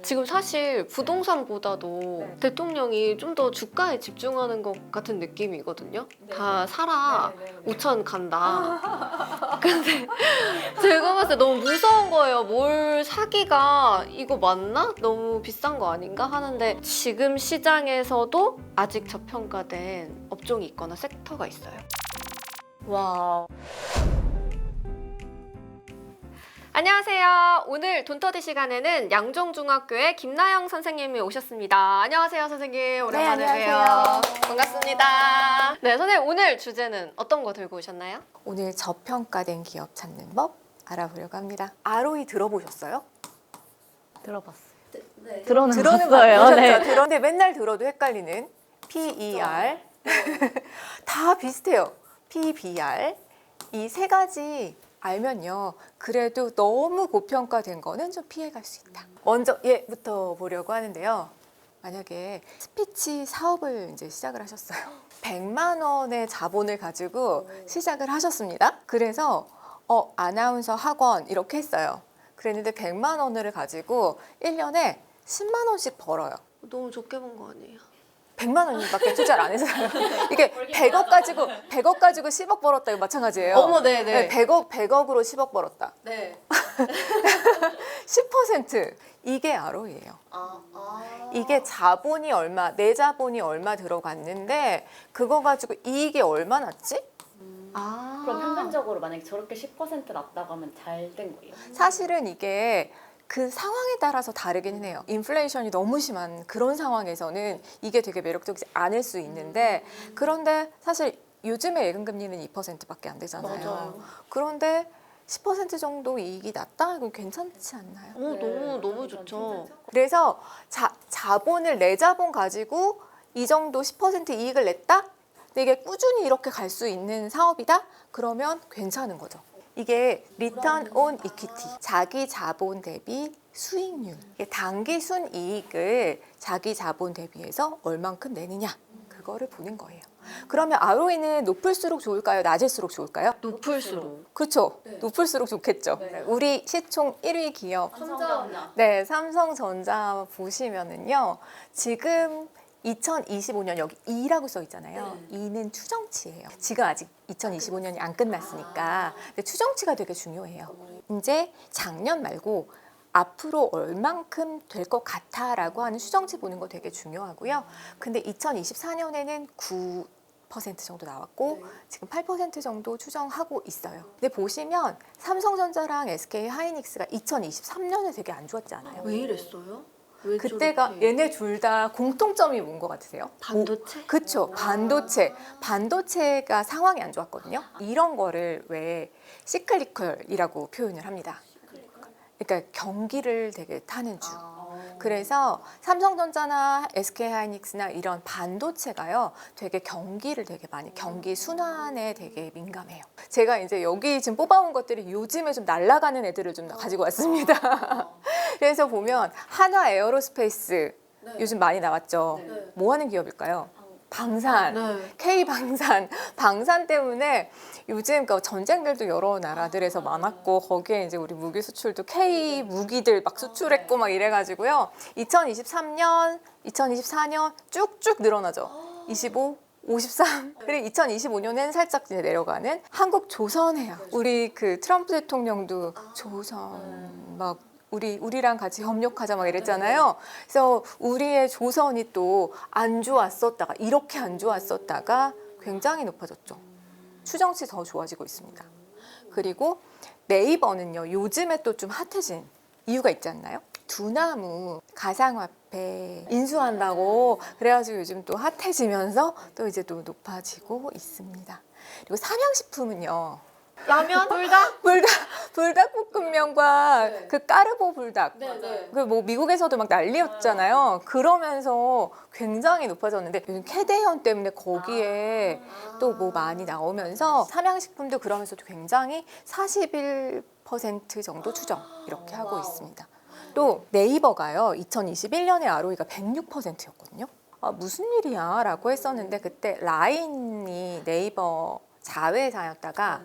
지금 사실 부동산보다도 네. 대통령이 좀 더 주가에 집중하는 것 같은 느낌이거든요. 네. 다 사라. 네, 네, 네. 5천 간다. 근데 제가 봤을 때 너무 무서운 거예요. 뭘 사기가 이거 맞나? 너무 비싼 거 아닌가? 하는데 지금 시장에서도 아직 저평가된 업종이 있거나 섹터가 있어요. 와. 안녕하세요. 오늘 돈터디 시간에는 양종중학교의 김나영 선생님이 오셨습니다. 안녕하세요, 선생님. 오랜만에 봬요. 안녕하세요. 반갑습니다. 네, 선생님 오늘 주제는 어떤 거 들고 오셨나요? 오늘 저평가된 기업 찾는 법 알아보려고 합니다. ROE 들어보셨어요? 들어봤어요. 네. 들어는 들어는 봤어요. 봤죠. 네. 그런데 맨날 들어도 헷갈리는 PER 다 비슷해요. PBR 이 세 가지 알면요. 그래도 너무 고평가된 거는 좀 피해갈 수 있다. 먼저 얘부터 보려고 하는데요. 만약에 스피치 사업을 이제 시작을 하셨어요. 100만 원의 자본을 가지고 시작을 하셨습니다. 그래서 아나운서 학원 이렇게 했어요. 그랬는데 100만 원을 가지고 1년에 10만 원씩 벌어요. 너무 좋게 본 거 아니에요? 100만 원밖에 투자를 안 해서요. 이게 100억 가지고 10억 벌었다 이거 마찬가지예요. 어머, 네네. 100억으로 10억 벌었다. 네. 10% 이게 ROE예요. 이게 자본이 얼마, 내 자본이 얼마 들어갔는데 그거 가지고 이익이 얼마 났지? 그럼 평균적으로 만약에 저렇게 10% 났다고 하면 잘 된 거예요? 사실은 이게 그 상황에 따라서 다르긴 해요. 인플레이션이 너무 심한 그런 상황에서는 이게 되게 매력적이지 않을 수 있는데 그런데 사실 요즘에 예금금리는 2%밖에 안 되잖아요. 맞아요. 그런데 10% 정도 이익이 났다? 이건 괜찮지 않나요? 너무 좋죠. 그래서 자본을 내 자본 가지고 이 정도 10% 이익을 냈다? 근데 이게 꾸준히 이렇게 갈 수 있는 사업이다? 그러면 괜찮은 거죠. 이게 리턴 온 이퀴티, 자기 자본 대비 수익률. 이게 단기 순이익을 자기 자본 대비해서 얼만큼 내느냐 그거를 보는 거예요. 그러면 ROE는 높을수록 좋을까요? 낮을수록 좋을까요? 높을수록. 그렇죠. 네. 높을수록 좋겠죠. 네. 우리 시총 1위 기업 삼성전자. 네, 삼성전자 보시면은요. 지금 2025년 여기 2라고 써 있잖아요. 2는 추정치예요. 지금 아직 2025년이 안 끝났으니까. 근데 추정치가 되게 중요해요. 이제 작년 말고 앞으로 얼만큼 될 것 같아라고 하는 추정치 보는 거 되게 중요하고요. 근데 2024년에는 9% 정도 나왔고 지금 8% 정도 추정하고 있어요. 근데 보시면 삼성전자랑 SK 하이닉스가 2023년에 되게 안 좋았지 않아요? 왜 이랬어요? 왜 그때가 저렇게? 얘네 둘 다 공통점이 뭔 것 같으세요? 반도체? 그쵸. 반도체가 상황이 안 좋았거든요. 이런 거를 왜 시클리컬이라고 표현을 합니다. 그러니까 경기를 되게 타는 주. 그래서 삼성전자나 SK하이닉스나 이런 반도체가요, 되게 경기를 되게 많이, 경기 순환에 되게 민감해요. 제가 이제 여기 지금 뽑아온 것들이 요즘에 좀 날아가는 애들을 좀 가지고 왔습니다. 그래서 보면 한화 에어로스페이스 요즘 많이 나왔죠. 네. 뭐 하는 기업일까요? 방산. 네. K방산. 방산 때문에 요즘 그 전쟁들도 여러 나라들에서 많았고 거기에 이제 우리 무기 수출도 K 무기들 막 수출했고 막 이래가지고요. 2023년, 2024년 쭉쭉 늘어나죠. 25, 53. 그리고 2025년엔 살짝 이제 내려가는 한국 조선해요. 우리 그 트럼프 대통령도 조선 막 우리랑 같이 협력하자 막 이랬잖아요. 그래서 우리의 조선이 또 안 좋았었다가 이렇게 안 좋았었다가 굉장히 높아졌죠. 추정치 더 좋아지고 있습니다. 그리고 네이버는요. 요즘에 또 좀 핫해진 이유가 있지 않나요? 두나무 가상화폐 인수한다고 그래가지고 요즘 또 핫해지면서 또 이제 또 높아지고 있습니다. 그리고 삼양식품은요. 라면? 불닭? 불닭볶음면과 네. 그 까르보 불닭 네. 그 뭐 미국에서도 막 난리였잖아요. 그러면서 굉장히 높아졌는데 요즘 캐대현 때문에 거기에 또 뭐 많이 나오면서 삼양식품도 그러면서 굉장히 41% 정도 추정 이렇게 하고 있습니다. 또 네이버가요 2021년에 ROE가 106%였거든요. 무슨 일이야 라고 했었는데 그때 라인이 네이버 자회사였다가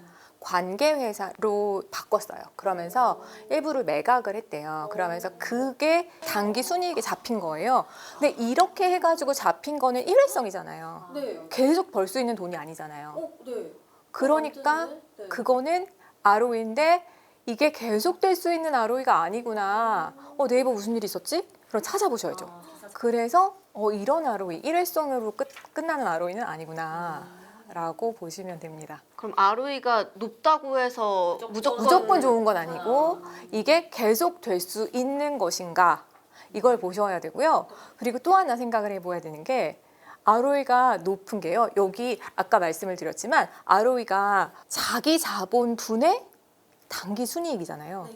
관계 회사로 바꿨어요. 그러면서 일부를 매각을 했대요. 그러면서 그게 단기 순이익이 잡힌 거예요. 근데 이렇게 해가지고 잡힌 거는 일회성이잖아요. 네. 계속 벌 수 있는 돈이 아니잖아요. 네. 그러니까 그거는 ROE인데 이게 계속될 수 있는 ROE가 아니구나. 네이버 무슨 일이 있었지? 그럼 찾아보셔야죠. 그래서 이런 ROE, 일회성으로 끝나는 ROE는 아니구나 라고 보시면 됩니다. 그럼 ROE가 높다고 해서 무조건 좋은 건 아니고 이게 계속 될 수 있는 것인가 이걸 보셔야 되고요. 그리고 또 하나 생각을 해봐야 되는 게 ROE가 높은 게요. 여기 아까 말씀을 드렸지만 ROE가 자기 자본 분의 단기 순이익이잖아요.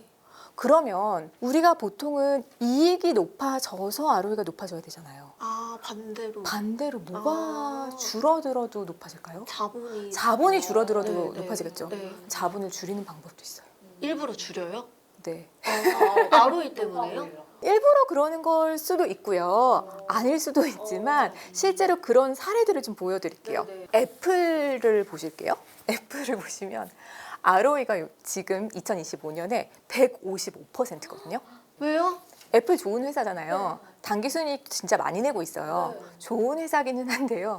그러면 우리가 보통은 이익이 높아져서 ROE가 높아져야 되잖아요. 아, 반대로. 반대로 뭐가 아. 줄어들어도 높아질까요? 자본이. 자본이 줄어들어도 네, 네, 높아지겠죠. 네. 자본을 줄이는 방법도 있어요. 일부러 줄여요? 네. ROE 때문에요? 일부러 그러는 걸 수도 있고요. 아닐 수도 있지만 실제로 그런 사례들을 좀 보여드릴게요. 애플을 보실게요. 애플을 보시면 ROE가 지금 2025년에 155%거든요. 왜요? 애플 좋은 회사잖아요. 단기 순이익 진짜 많이 내고 있어요. 좋은 회사기는 한데요.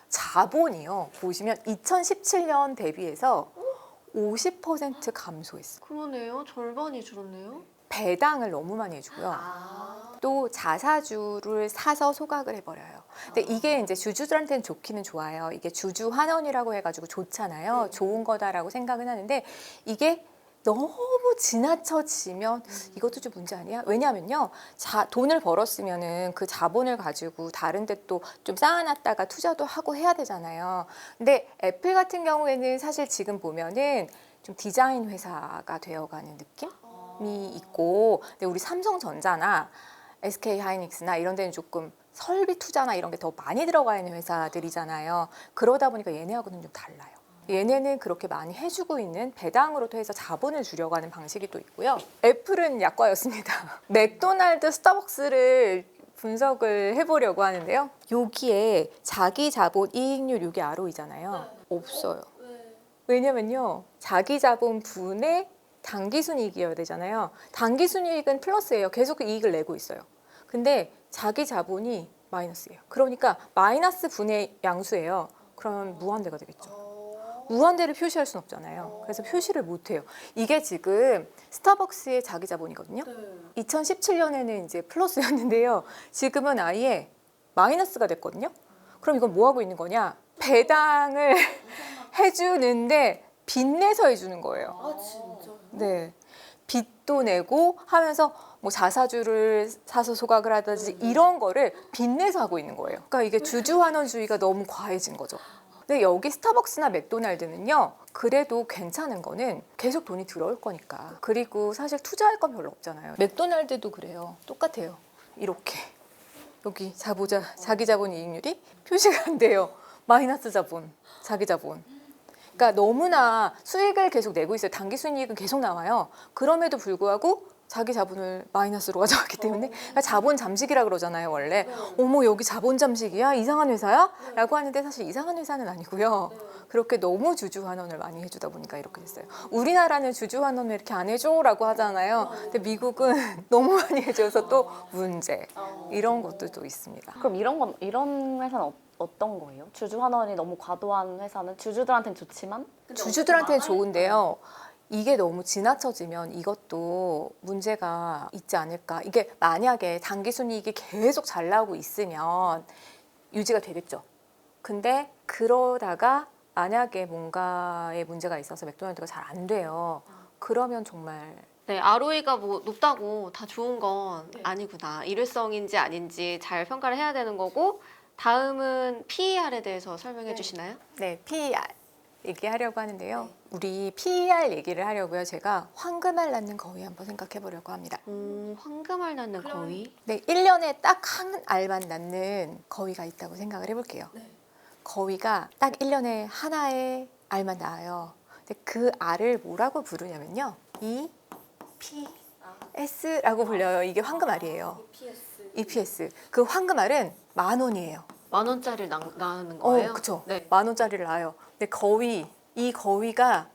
자본이요. 보시면 2017년 대비해서 50% 감소했어요. 그러네요. 절반이 줄었네요. 배당을 너무 많이 해주고요. 또 자사주를 사서 소각을 해버려요. 근데 이게 이제 주주들한테는 좋기는 좋아요. 이게 주주 환원이라고 해가지고 좋잖아요. 좋은 거다라고 생각은 하는데 이게 너무 지나쳐지면 이것도 좀 문제 아니야? 왜냐하면요, 돈을 벌었으면은 그 자본을 가지고 다른 데 또 좀 쌓아놨다가 투자도 하고 해야 되잖아요. 근데 애플 같은 경우에는 사실 지금 보면은 좀 디자인 회사가 되어가는 느낌이 있고, 근데 우리 삼성전자나 SK 하이닉스나 이런 데는 조금 설비 투자나 이런 게 더 많이 들어가 있는 회사들이잖아요. 그러다 보니까 얘네하고는 좀 달라요. 얘네는 그렇게 많이 해주고 있는 배당으로도 해서 자본을 줄여가는 방식이 또 있고요. 애플은 약과였습니다. 맥도날드, 스타벅스를 분석을 해보려고 하는데요. 여기에 자기 자본 이익률 이게 ROE잖아요. 없어요. 왜냐면요, 자기 자본 분의 단기 순이익이어야 되잖아요. 단기 순이익은 플러스예요. 계속 그 이익을 내고 있어요. 근데 자기 자본이 마이너스예요. 그러니까 마이너스 분의 양수예요. 그러면 무한대가 되겠죠. 무한대를 표시할 수는 없잖아요. 그래서 표시를 못 해요. 이게 지금 스타벅스의 자기 자본이거든요. 2017년에는 이제 플러스였는데요. 지금은 아예 마이너스가 됐거든요. 그럼 이건 뭐 하고 있는 거냐? 배당을 해주는데 빚내서 해주는 거예요. 아, 진짜요? 네. 빚도 내고 하면서 뭐 자사주를 사서 소각을 하든지 이런 거를 빚내서 하고 있는 거예요. 그러니까 이게 주주환원주의가 너무 과해진 거죠. 근데 여기 스타벅스나 맥도날드는요, 그래도 괜찮은 거는 계속 돈이 들어올 거니까. 그리고 사실 투자할 건 별로 없잖아요. 맥도날드도 그래요. 똑같아요. 이렇게 여기 자기 자본 이익률이 표시가 안 돼요. 마이너스 자본, 자기 자본. 그러니까 너무나 수익을 계속 내고 있어요. 단기 순이익은 계속 나와요. 그럼에도 불구하고 자기 자본을 마이너스로 가져왔기 때문에 그러니까 자본 잠식이라 그러잖아요, 원래. 어머, 여기 자본 잠식이야? 이상한 회사야? 라고 하는데 사실 이상한 회사는 아니고요. 그렇게 너무 주주 환원을 많이 해주다 보니까 이렇게 됐어요. 우리나라는 주주 환원을 이렇게 안 해줘라고 하잖아요. 근데 미국은 너무 많이 해줘서 또 문제. 이런 것도 또 있습니다. 그럼 이런 회사는 어떤 거예요? 주주 환원이 너무 과도한 회사는 주주들한테는 좋지만 주주들한테는 좋은데요. 이게 너무 지나쳐지면 이것도 문제가 있지 않을까. 이게 만약에 단기 순이익이 계속 잘 나오고 있으면 유지가 되겠죠. 근데 그러다가 만약에 뭔가에 문제가 있어서 맥도날드가 잘 안 돼요. 그러면 정말 네, ROE가 뭐 높다고 다 좋은 건 아니구나. 일회성인지 아닌지 잘 평가를 해야 되는 거고, 다음은 PER에 대해서 설명해 주시나요? 네, PER 얘기하려고 하는데요. 우리 PER 얘기를 하려고요. 제가 황금알 낳는 거위 한번 생각해 보려고 합니다. 황금알 낳는 거위? 네, 1년에 딱 한 알만 낳는 거위가 있다고 생각을 해볼게요. 거위가 딱 1년에 하나의 알만 낳아요. 근데 그 알을 뭐라고 부르냐면요. EPS라고 불려요. 이게 황금알이에요. EPS. 그 황금알은 10,000원이에요. 10,000원짜리 낳는 거예요? 그쵸. 네. 10,000원짜리를 낳아요. 근데 이 거위가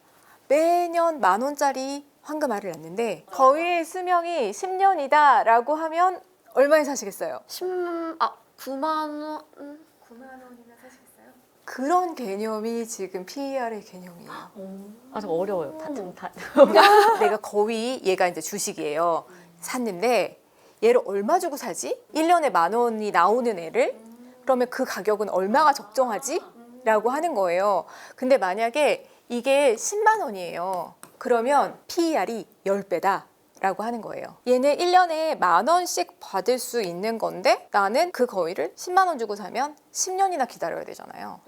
매년 10,000원짜리 황금알을 낳는데 거위의 수명이 10년이다라고 하면 얼마에 사시겠어요? 9만 원? 9만 원이나 사시겠어요? 그런 개념이 지금 PER의 개념이에요. 아주 어려워요. 다. 내가 거위, 얘가 이제 주식이에요. 샀는데 얘를 얼마 주고 사지? 1년에 10,000원이 나오는 애를? 그러면 그 가격은 얼마가 적정하지? 라고 하는 거예요. 근데 만약에 이게 10만 원이에요. 그러면 PER이 10배다. 라고 하는 거예요. 얘는 1년에 10,000원씩 받을 수 있는 건데 나는 그 거위를 10만 원 주고 사면 10년이나 기다려야 되잖아요.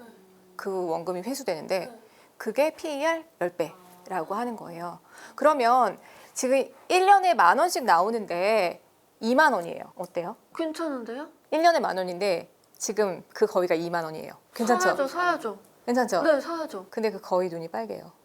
그 원금이 회수되는데 그게 PER 10배라고 하는 거예요. 그러면 지금 1년에 10,000원씩 나오는데 2만 원이에요. 어때요? 괜찮은데요? 1년에 10,000원인데 지금 그 거위가 2만 원이에요. 괜찮죠? 사야죠. 괜찮죠? 네, 사야죠. 근데 그 거위 눈이 빨개요.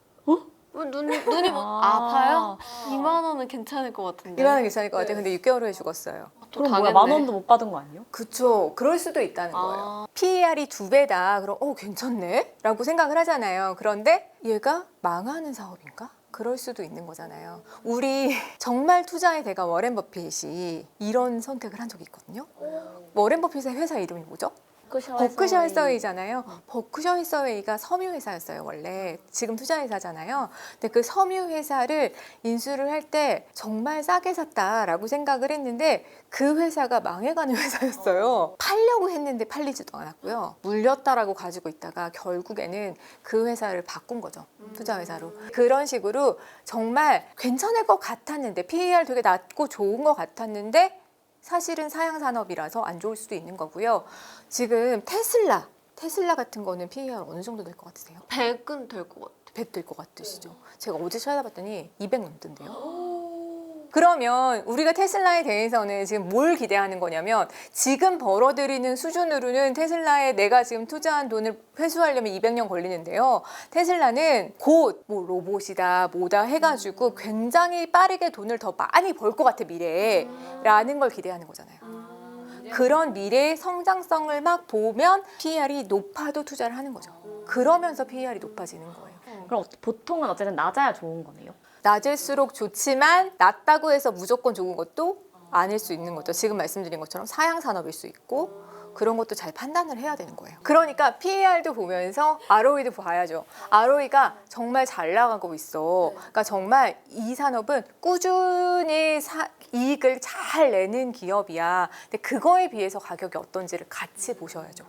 눈이 뭐 아파요? 2만 원은 괜찮을 것 같은데. 2만 원 괜찮을 것 같아요. 근데 6개월 후에 죽었어요. 또 그럼 뭐야? 당했네. 10,000원도 못 받은 거 아니에요? 그쵸. 그럴 수도 있다는 거예요. PER이 2배다. 그럼 괜찮네? 라고 생각을 하잖아요. 그런데 얘가 망하는 사업인가? 그럴 수도 있는 거잖아요. 우리 정말 투자의 대가 워렌 버핏이 이런 선택을 한 적이 있거든요. 워렌 버핏의 회사 이름이 뭐죠? 버크셔 해서웨이잖아요. 버크셔 해서웨이가 섬유 회사였어요, 원래. 지금 투자 회사잖아요. 근데 그 섬유 회사를 인수를 할 때 정말 싸게 샀다라고 생각을 했는데 그 회사가 망해가는 회사였어요. 팔려고 했는데 팔리지도 않았고요. 물렸다라고 가지고 있다가 결국에는 그 회사를 바꾼 거죠. 투자 회사로. 그런 식으로 정말 괜찮을 것 같았는데 PER 되게 낮고 좋은 것 같았는데 사실은 사양 산업이라서 안 좋을 수도 있는 거고요. 지금 테슬라 같은 거는 PER 어느 정도 될 것 같으세요? 100은 될 것 같아요. 100 될 것 같으시죠? 제가 어제 찾아봤더니 200 넘던데요. 그러면 우리가 테슬라에 대해서는 지금 뭘 기대하는 거냐면 지금 벌어들이는 수준으로는 테슬라에 내가 지금 투자한 돈을 회수하려면 200년 걸리는데요. 테슬라는 곧 뭐 로봇이다 뭐다 해가지고 굉장히 빠르게 돈을 더 많이 벌 것 같아 미래에 라는 걸 기대하는 거잖아요. 그런 미래의 성장성을 막 보면 PER이 높아도 투자를 하는 거죠. 그러면서 PER이 높아지는 거예요. 그럼 보통은 어쨌든 낮아야 좋은 거네요. 낮을수록 좋지만 낮다고 해서 무조건 좋은 것도 아닐 수 있는 거죠. 지금 말씀드린 것처럼 사양 산업일 수 있고 그런 것도 잘 판단을 해야 되는 거예요. 그러니까 PER도 보면서 ROE도 봐야죠. ROE가 정말 잘 나가고 있어. 그러니까 정말 이 산업은 꾸준히 이익을 잘 내는 기업이야. 근데 그거에 비해서 가격이 어떤지를 같이 보셔야죠.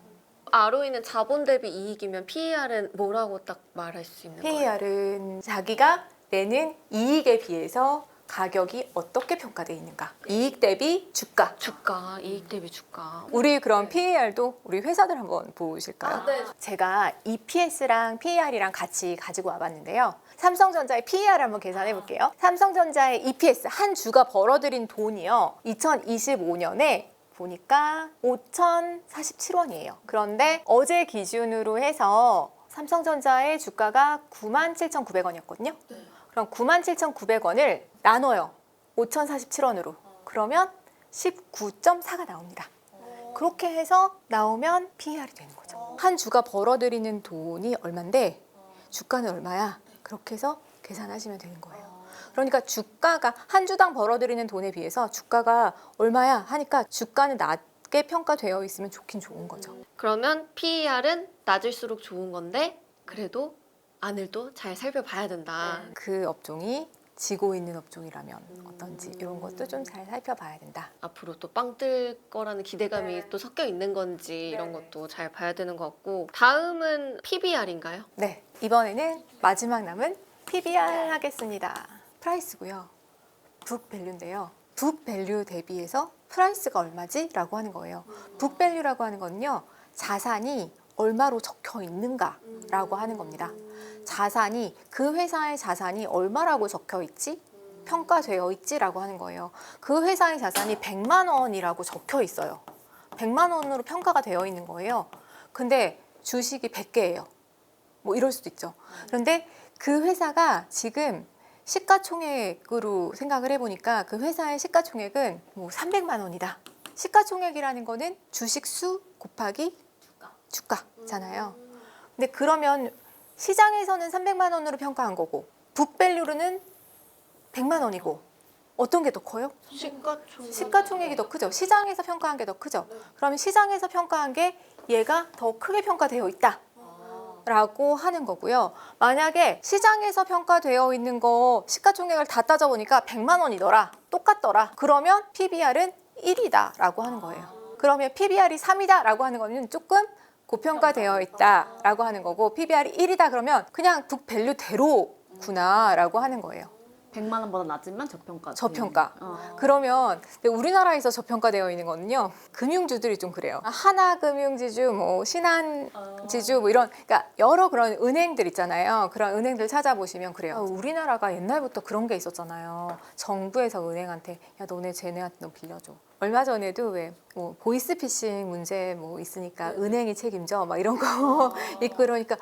ROE는 자본 대비 이익이면 PER은 뭐라고 딱 말할 수 있는 거예요? PER은 자기가 내는 이익에 비해서 가격이 어떻게 평가되어 있는가. 이익 대비 주가. 주가, 이익 대비 주가. 우리 그럼 PER도 우리 회사들 한번 보실까요? 네. 제가 EPS랑 PER이랑 같이 가지고 와봤는데요. 삼성전자의 PER 한번 계산해 볼게요. 삼성전자의 EPS 한 주가 벌어들인 돈이요. 2025년에 보니까 5,047원이에요. 그런데 어제 기준으로 해서 삼성전자의 주가가 97,900원이었거든요. 그럼 97,900원을 나눠요. 5,047원으로. 그러면 19.4가 나옵니다. 그렇게 해서 나오면 PER이 되는 거죠. 한 주가 벌어들이는 돈이 얼만데 주가는 얼마야? 그렇게 해서 계산하시면 되는 거예요. 그러니까 주가가 한 주당 벌어들이는 돈에 비해서 주가가 얼마야 하니까 주가는 낮게 평가되어 있으면 좋긴 좋은 거죠. 그러면 PER은 낮을수록 좋은 건데 그래도 안을도 잘 살펴봐야 된다. 그 업종이 지고 있는 업종이라면 어떤지 이런 것도 좀 잘 살펴봐야 된다. 앞으로 또 빵 뜰 거라는 기대감이 또 섞여 있는 건지 이런 것도 잘 봐야 되는 것 같고 다음은 PBR인가요? 네, 이번에는 마지막 남은 PBR 하겠습니다. 프라이스고요. 북밸류인데요. 북밸류 대비해서 프라이스가 얼마지? 라고 하는 거예요. 북밸류라고 하는 거는요. 자산이 얼마로 적혀 있는가라고 하는 겁니다. 자산이 그 회사의 자산이 얼마라고 적혀 있지? 평가되어 있지라고 하는 거예요. 그 회사의 자산이 100만 원이라고 적혀 있어요. 100만 원으로 평가가 되어 있는 거예요. 근데 주식이 100개예요. 뭐 이럴 수도 있죠. 그런데 그 회사가 지금 시가총액으로 생각을 해보니까 그 회사의 시가총액은 뭐 300만 원이다. 시가총액이라는 거는 주식 수 곱하기 주가잖아요. 근데 그러면 시장에서는 300만 원으로 평가한 거고 북밸류로는 100만 원이고 어떤 게 더 커요? 시가총액이 더 크죠. 시장에서 평가한 게 더 크죠. 그러면 시장에서 평가한 게 얘가 더 크게 평가되어 있다. 라고 하는 거고요. 만약에 시장에서 평가되어 있는 거 시가총액을 다 따져보니까 100만 원이더라. 똑같더라. 그러면 PBR은 1이다 라고 하는 거예요. 그러면 PBR이 3이다 라고 하는 거는 조금 고평가되어 있다 라고 하는 거고 PBR이 1이다 그러면 그냥 북밸류대로구나 라고 하는 거예요. 100만 원보다 낮으면 저평가. 저평가. 그러면 근데 우리나라에서 저평가되어 있는 거는요. 금융주들이 좀 그래요. 하나금융지주, 뭐 신한지주, 뭐 이런 그러니까 여러 그런 은행들 있잖아요. 그런 은행들 찾아보시면 그래요. 우리나라가 옛날부터 그런 게 있었잖아요. 정부에서 은행한테 야 너네 쟤네한테 너 빌려줘. 얼마 전에도 왜 뭐 보이스피싱 문제 뭐 있으니까 은행이 책임져 막 이런 거 있고 그러니까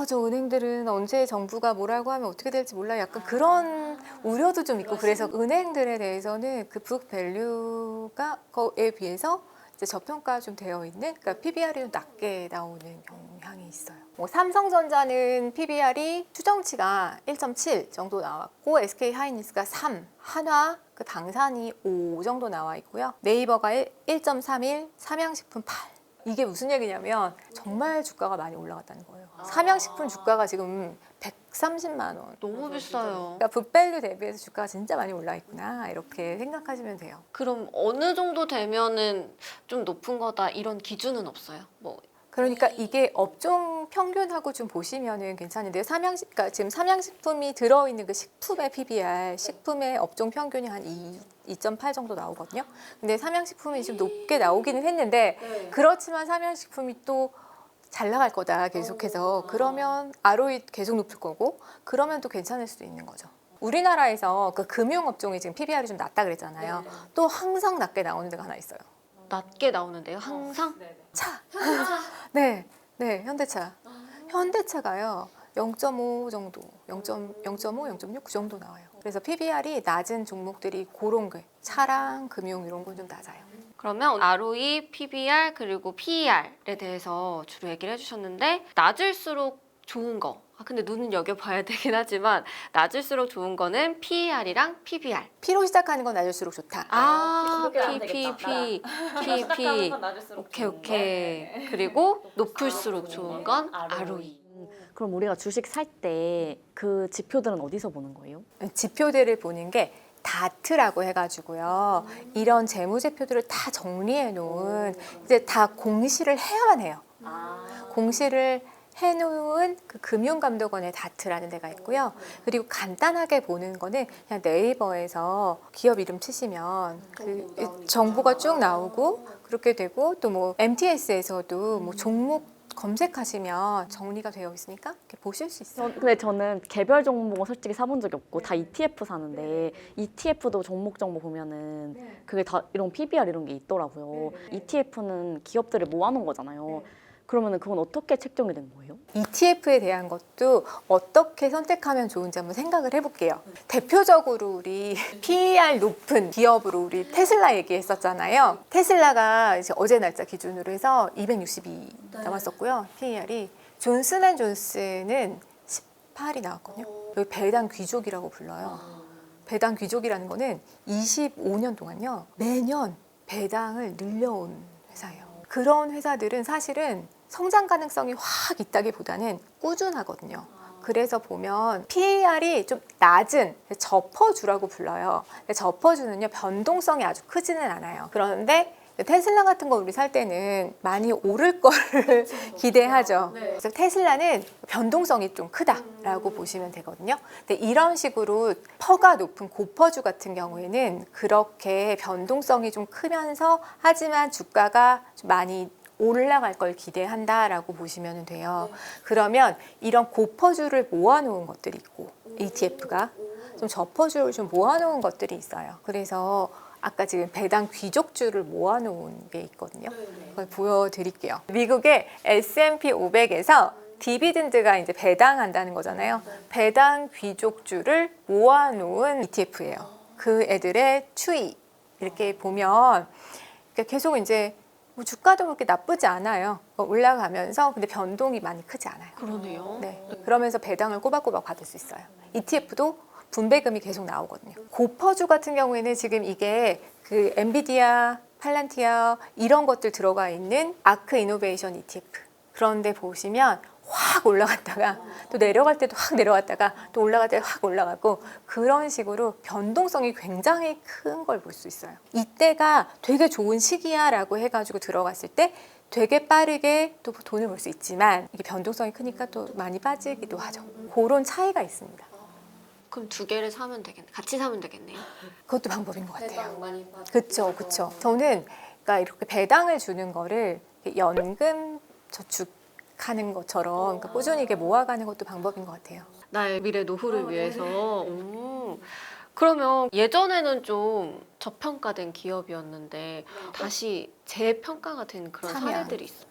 저 은행들은 언제 정부가 뭐라고 하면 어떻게 될지 몰라요. 약간 그런 우려도 좀 있고 그래서 은행들에 대해서는 그 북밸류가 거에 비해서 이제 저평가 좀 되어 있는 그러니까 PBR이 좀 낮게 나오는 경향이 있어요. 뭐 삼성전자는 PBR이 추정치가 1.7 정도 나왔고 SK하이닉스가 3, 한화 그 당산이 5 정도 나와 있고요. 네이버가 1.31, 삼양식품 8. 이게 무슨 얘기냐면 정말 주가가 많이 올라갔다는 거예요. 삼양식품 주가가 지금 130만 원. 너무 비싸요. 그러니까 북밸류 대비해서 주가가 진짜 많이 올라 있구나 이렇게 생각하시면 돼요. 그럼 어느 정도 되면은 좀 높은 거다 이런 기준은 없어요? 뭐 그러니까 이게 업종 평균하고 좀 보시면은 괜찮은데요. 그러니까 지금 삼양식품이 들어있는 그 식품의 PBR, 식품의 업종 평균이 한 2.8 정도 나오거든요. 근데 삼양식품이 좀 높게 나오기는 했는데 그렇지만 삼양식품이 또 잘 나갈 거다 계속해서 그러면 ROE 계속 높을 거고 그러면 또 괜찮을 수도 있는 거죠. 우리나라에서 그 금융업종이 지금 PBR이 좀 낮다 그랬잖아요. 또 항상 낮게 나오는 데가 하나 있어요. 낮게 나오는데요, 항상? 차. 네, 현대차. 현대차가요. 0.5 정도, 0.5, 0.6 그 정도 나와요. 그래서 PBR이 낮은 종목들이 그런 게 차랑 금융 이런 건 좀 낮아요. 그러면 ROE, PBR 그리고 PER에 대해서 주로 얘기를 해주셨는데 낮을수록 좋은 거. 근데 눈은 여겨봐야 되긴 하지만 낮을수록 좋은 거는 PER이랑 PBR. P로 시작하는 건 낮을수록 좋다. P. 오케이. 그리고 높을수록 좋은 건 ROE. 그럼 우리가 주식 살 때 그 지표들은 어디서 보는 거예요? 지표들을 보는 게 다트라고 해가지고요. 이런 재무제표들을 다 정리해 놓은 이제 다 공시를 해야만 해요. 공시를 해놓은 그 금융감독원의 다트라는 데가 있고요. 그리고 간단하게 보는 거는 그냥 네이버에서 기업 이름 치시면 그 정보가 쭉 나오고 그렇게 되고 또 뭐 MTS에서도 뭐 종목 검색하시면 정리가 되어 있으니까 이렇게 보실 수 있어요. 근데 저는 개별 종목은 솔직히 사본 적이 없고 다 ETF 사는데 ETF도 종목 정보 보면은 그게 다 이런 PBR 이런 게 있더라고요. ETF는 기업들을 모아놓은 거잖아요. 그러면은 그건 어떻게 책정이 된 거예요? ETF에 대한 것도 어떻게 선택하면 좋은지 한번 생각을 해볼게요. 대표적으로 우리 PER 높은 기업으로 우리 테슬라 얘기했었잖아요. 테슬라가 이제 어제 날짜 기준으로 해서 262 나왔었고요. PER이 존슨앤존슨은 18이 나왔거든요. 여기 배당 귀족이라고 불러요. 배당 귀족이라는 거는 25년 동안요. 매년 배당을 늘려온 회사예요. 그런 회사들은 사실은 성장 가능성이 확 있다기보다는 꾸준하거든요. 그래서 보면 PER이 좀 낮은 저퍼주라고 불러요. 저퍼주는요 변동성이 아주 크지는 않아요. 그런데 테슬라 같은 거 우리 살 때는 많이 오를 거를 기대하죠. 그래서 테슬라는 변동성이 좀 크다라고 보시면 되거든요. 근데 이런 식으로 퍼가 높은 고퍼주 같은 경우에는 그렇게 변동성이 좀 크면서 하지만 주가가 좀 많이 올라갈 걸 기대한다라고 보시면 돼요. 그러면 이런 고퍼주를 모아놓은 것들이 있고 ETF가 좀 저퍼주를 좀 모아놓은 것들이 있어요. 그래서 아까 지금 배당 귀족주를 모아놓은 게 있거든요. 그걸 보여드릴게요. 미국의 S&P 500에서 디비든드가 이제 배당한다는 거잖아요. 배당 귀족주를 모아놓은 ETF예요. 그 애들의 추이 이렇게 보면 계속 이제 뭐 주가도 그렇게 나쁘지 않아요. 올라가면서 근데 변동이 많이 크지 않아요. 그러네요. 네. 그러면서 배당을 꼬박꼬박 받을 수 있어요. ETF도 분배금이 계속 나오거든요. 고퍼주 같은 경우에는 지금 이게 그 엔비디아, 팔란티아 이런 것들 들어가 있는 아크 이노베이션 ETF. 그런데 보시면 확 올라갔다가 또 내려갈 때도 확 내려갔다가 또 올라갈 때 확 올라가고 그런 식으로 변동성이 굉장히 큰 걸 볼 수 있어요. 이때가 되게 좋은 시기야라고 해가지고 들어갔을 때 되게 빠르게 또 돈을 벌 수 있지만 이게 변동성이 크니까 또 많이 빠지기도 하죠. 그런 차이가 있습니다. 그럼 두 개를 사면 되겠네. 같이 사면 되겠네요. 그것도 방법인 것 같아요. 많이 받. 그렇죠, 그렇죠. 저는 그러니까 이렇게 배당을 주는 거를 연금 저축하는 것처럼 그러니까 꾸준히 이게 모아가는 것도 방법인 것 같아요. 나의 미래 노후를 위해서. 오. 그러면 예전에는 좀 저평가된 기업이었는데 다시 재평가가 된 그런 삼양. 사례들이 있어요.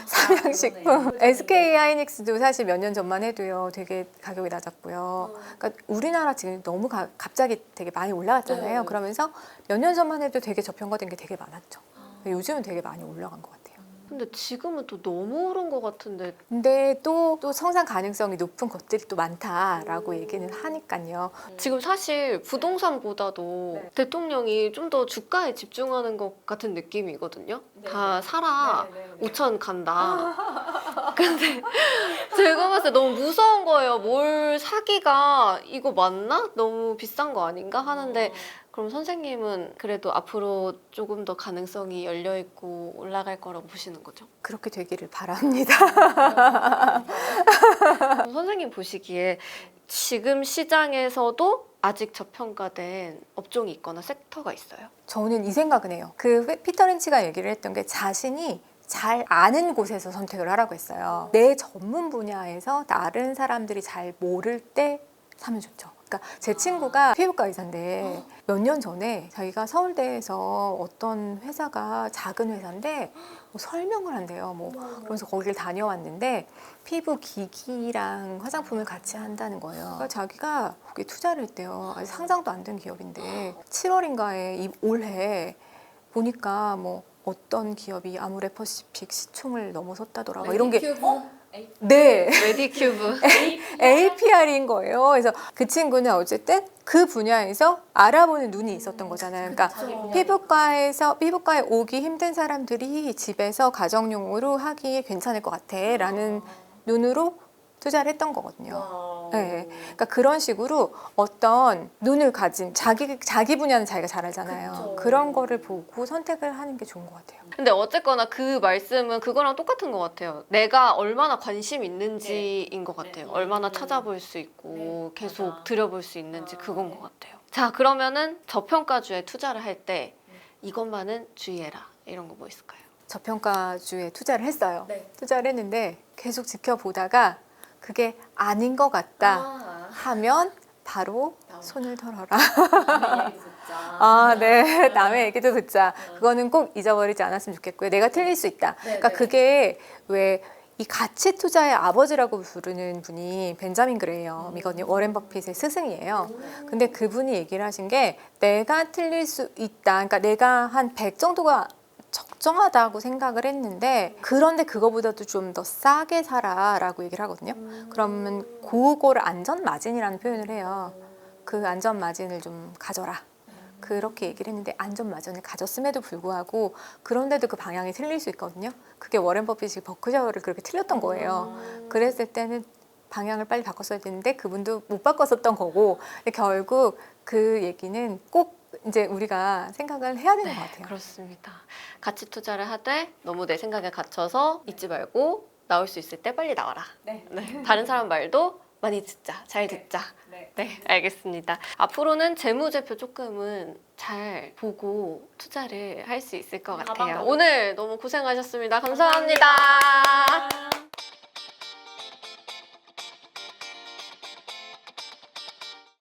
삼양식품, SK 하이닉스도 사실 몇 년 전만 해도요, 되게 가격이 낮았고요. 그러니까 우리나라 지금 너무 갑자기 되게 많이 올라갔잖아요. 그러면서 몇 년 전만 해도 되게 저평가된 게 되게 많았죠. 요즘은 되게 많이 올라간 것 같아요. 근데 지금은 또 너무 오른 것 같은데. 근데 또 성장 가능성이 높은 것들이 또 많다라고 얘기는 하니까요. 지금 사실 부동산보다도 대통령이 좀 더 주가에 집중하는 것 같은 느낌이거든요. 다 사라. 5천 간다. 근데 제가 봤을 때 너무 무서운 거예요. 뭘 사기가 이거 맞나? 너무 비싼 거 아닌가? 하는데 그럼 선생님은 그래도 앞으로 조금 더 가능성이 열려 있고 올라갈 거라고 보시는 거죠? 그렇게 되기를 바랍니다. 그럼 선생님 보시기에 지금 시장에서도 아직 저평가된 업종이 있거나 섹터가 있어요? 저는 이 생각은 해요. 그 피터 린치가 얘기를 했던 게 자신이 잘 아는 곳에서 선택을 하라고 했어요. 내 전문 분야에서 다른 사람들이 잘 모를 때 사면 좋죠. 그러니까 제 친구가 피부과 의사인데 몇 년 전에 자기가 서울대에서 어떤 회사가 작은 회사인데 뭐 설명을 한대요. 뭐 그러면서 거기를 다녀왔는데 피부 기기랑 화장품을 같이 한다는 거예요. 그러니까 자기가 거기에 투자를 했대요. 아직 상장도 안 된 기업인데 7월인가에 올해 보니까 뭐 어떤 기업이 아모레퍼시픽 시총을 넘어섰다더라. 이런 게 네. 레디큐브. APR인 거예요. 그래서 그 친구는 어쨌든 그 분야에서 알아보는 눈이 있었던 거잖아요. 그러니까 피부과에 오기 힘든 사람들이 집에서 가정용으로 하기에 괜찮을 것 같아라는 눈으로 투자를 했던 거거든요. 네. 그러니까 그런 식으로 어떤 눈을 가진 자기 분야는 자기가 잘 알잖아요. 그런 거를 보고 선택을 하는 게 좋은 것 같아요. 근데 어쨌거나 그 말씀은 그거랑 똑같은 것 같아요. 내가 얼마나 관심 있는지인 것 같아요. 얼마나 찾아볼 수 있고 계속 들여볼 수 있는지 그건 것 같아요. 자, 그러면은 저평가주에 투자를 할 때 이것만은 주의해라. 이런 거 뭐 있을까요? 저평가주에 투자를 했어요. 투자를 했는데 계속 지켜보다가 그게 아닌 것 같다 하면 바로 손을 털어라. 아, 네. 남의 얘기도 듣자. 그거는 꼭 잊어버리지 않았으면 좋겠고요. 내가 틀릴 수 있다. 그러니까 그게 왜 이 가치 투자의 아버지라고 부르는 분이 벤자민 그레이엄이거든요. 워렌 버핏의 스승이에요. 근데 그분이 얘기를 하신 게 내가 틀릴 수 있다. 그러니까 내가 한 100 정도가 적정하다고 생각을 했는데 그런데 그거보다도 좀 더 싸게 사라라고 얘기를 하거든요. 그러면 그거를 안전 마진이라는 표현을 해요. 그 안전 마진을 좀 가져라. 그렇게 얘기를 했는데 안전 마진을 가졌음에도 불구하고 그런데도 그 방향이 틀릴 수 있거든요. 그게 워렌 버핏이 버크셔를 그렇게 틀렸던 거예요. 그랬을 때는 방향을 빨리 바꿨어야 되는데 그분도 못 바꿨었던 거고 근데 결국 그 얘기는 꼭 이제 우리가 생각을 해야 되는 것 같아요. 그렇습니다. 가치 투자를 하되 너무 내 생각에 갇혀서 있지 말고 나올 수 있을 때 빨리 나와라. 네. 다른 사람 말도 많이 듣자. 잘 듣자. 네, 알겠습니다. 앞으로는 재무제표 조금은 잘 보고 투자를 할 수 있을 것 같아요. 오늘 너무 고생하셨습니다. 감사합니다.